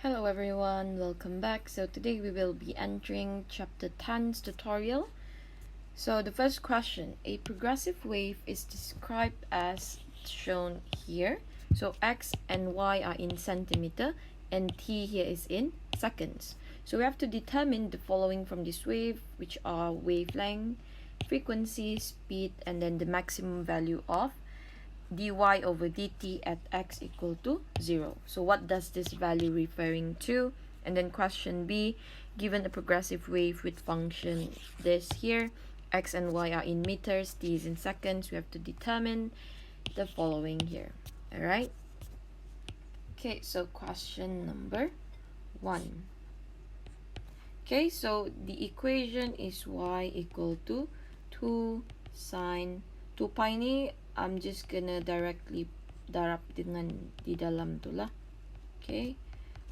Hello everyone, welcome back. So today we will be entering chapter 10's tutorial. So the first question, a progressive wave is described as shown here. So x and y are in centimeter and t here is in seconds. So we have to determine the following from this wave, which are wavelength, frequency, speed, and then the maximum value of dy over dt at x equal to 0. So what does this value referring to? And then question B, given a progressive wave with function this here, x and y are in meters, t is in seconds, we have to determine the following here. Alright? Okay, so question number 1. Okay, so the equation is y equal to 2 sine 2 pi ni I'm just gonna directly darab dengan di dalam tu lah. Okay,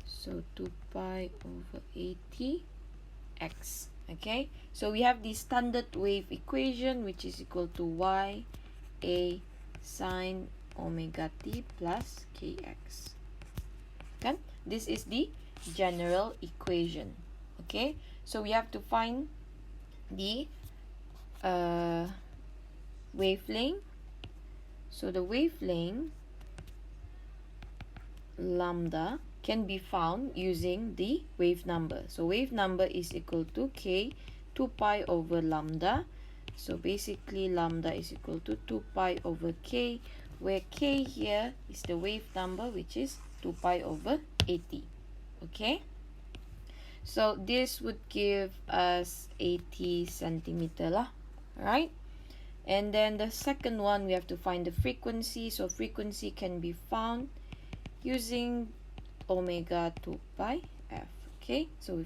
so 2 pi over 80 x. Okay, so we have the standard wave equation which is equal to y a sine omega t plus kx. Kan? This is the general equation. Okay, so we have to find the wavelength. So the wavelength lambda can be found using the wave number. So wave number is equal to k 2 pi over lambda. So basically lambda is equal to 2 pi over k, where k here is the wave number, which is 2 pi over 80. Okay, so this would give us 80 centimeter lah, right? And then the second one, we have to find the frequency. So frequency can be found using omega 2 pi f. Okay, so we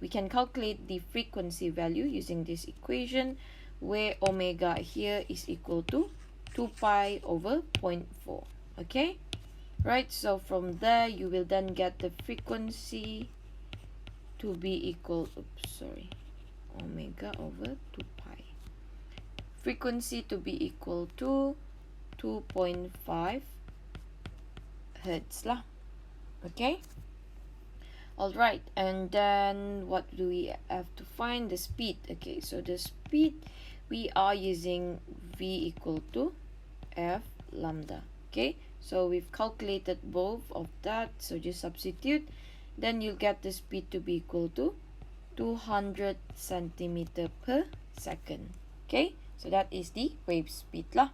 can calculate the frequency value using this equation, where omega here is equal to 2 pi over 0.4. Okay, right? So from there you will then get the frequency to be equal, omega over 2 pi. Frequency to be equal to 2.5 hertz lah. Okay, alright, and then what do we have to find? The speed. Okay, so the speed, we are using v equal to f lambda. Okay, so we've calculated both of that, so just substitute, then you'll get the speed to be equal to 200 centimeter per second. Okay, so that is the wave speed lah.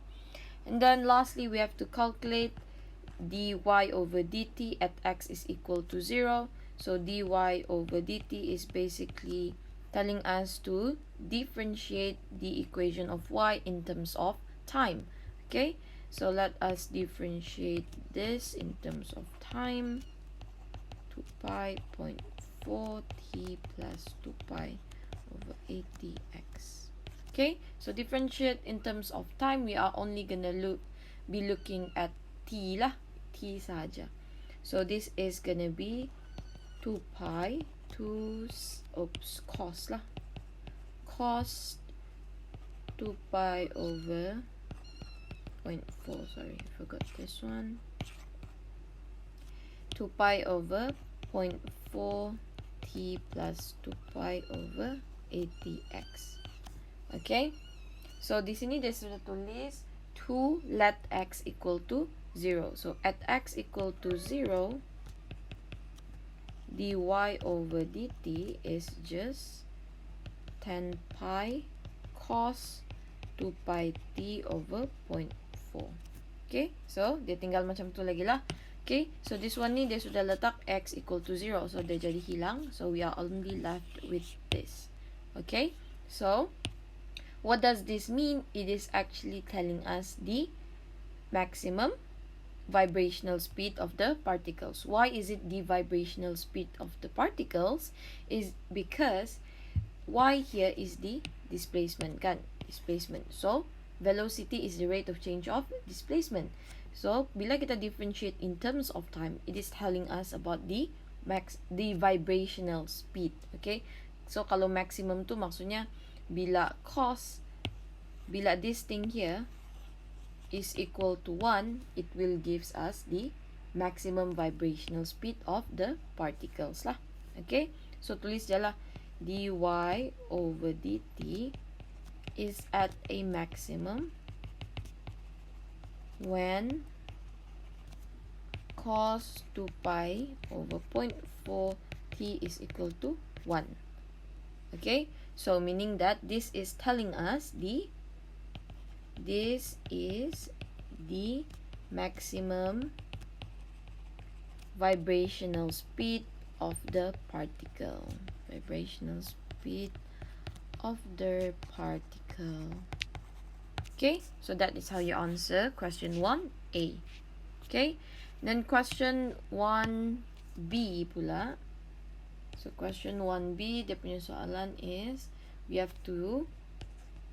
And then lastly, we have to calculate dy over dt at x is equal to 0. So dy over dt is basically telling us to differentiate the equation of y in terms of time. Okay, so let us differentiate this in terms of time. 2 pi 0.4 t plus 2 pi over 80x. Okay, so differentiate in terms of time, we are only gonna be looking at t lah, t saja. So this is gonna be 2 pi cos lah, cos 2 pi over 0.4, sorry, I forgot this one, 2 pi over 0.4 t plus 2 pi over 80x. Okay, so di sini dia sudah tulis 2 let x equal to 0. So at x equal to 0, dy over dt is just 10 pi cos 2 pi t over 0.4. Okay, so dia tinggal macam tu lagi lah. Okay, so this one ni dia sudah letak x equal to 0, so dia jadi hilang. So we are only left with this. Okay, so what does this mean? It is actually telling us the maximum vibrational speed of the particles. Why is it the vibrational speed of the particles? Is because y here is the displacement, kan? Displacement. So velocity is the rate of change of displacement. So bila kita differentiate in terms of time, it is telling us about the vibrational speed. Okay, so kalau maximum tu maksudnya bila this thing here is equal to 1, it will gives us the maximum vibrational speed of the particles lah. Okay, so tulis je lah, dy over dt is at a maximum when cos 2 pi over 0.4 t is equal to 1. Okay, so meaning that this is telling us this is the maximum vibrational speed of the particle. Vibrational speed of the particle. Okay, so that is how you answer question 1A. Okay, then question 1B pula. So question 1B, dia punya soalan is, we have to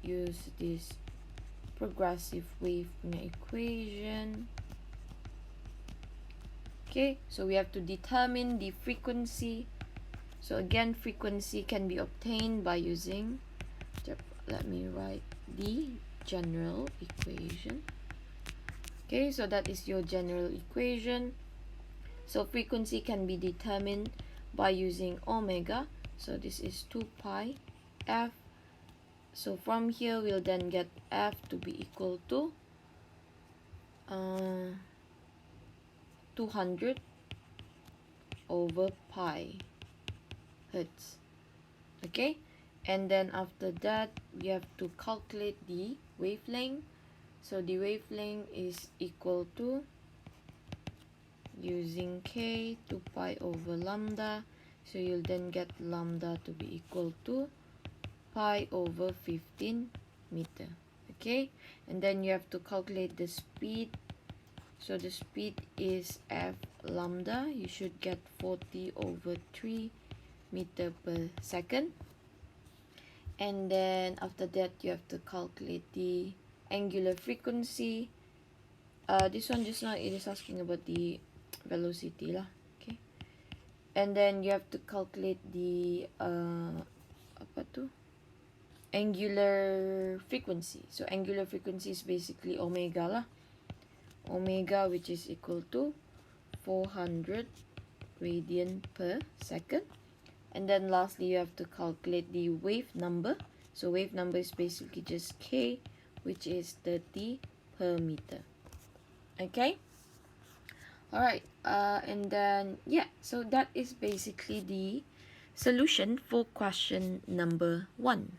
use this progressive wave punya equation. Okay, so we have to determine the frequency. So again, frequency can be obtained by using, let me write the general equation. Okay, so that is your general equation. So frequency can be determined by using omega. So this is 2 pi f. So from here we'll then get f to be equal to 200 over pi hertz. Okay, and then after that we have to calculate the wavelength. So the wavelength is equal to, using k, 2 pi over lambda. So you'll then get lambda to be equal to pi over 15 meter. Okay, and then you have to calculate the speed. So the speed is f lambda. You should get 40 over 3 meter per second. And then after that you have to calculate the angular frequency. This one just now it is asking about the velocity lah. Okay, and then you have to calculate the angular frequency. So angular frequency is basically omega lah. Omega, which is equal to 400 radian per second. And then lastly you have to calculate the wave number. So wave number is basically just k, which is 30 per meter. Okay, alright, and then yeah, so that is basically the solution for question number 1.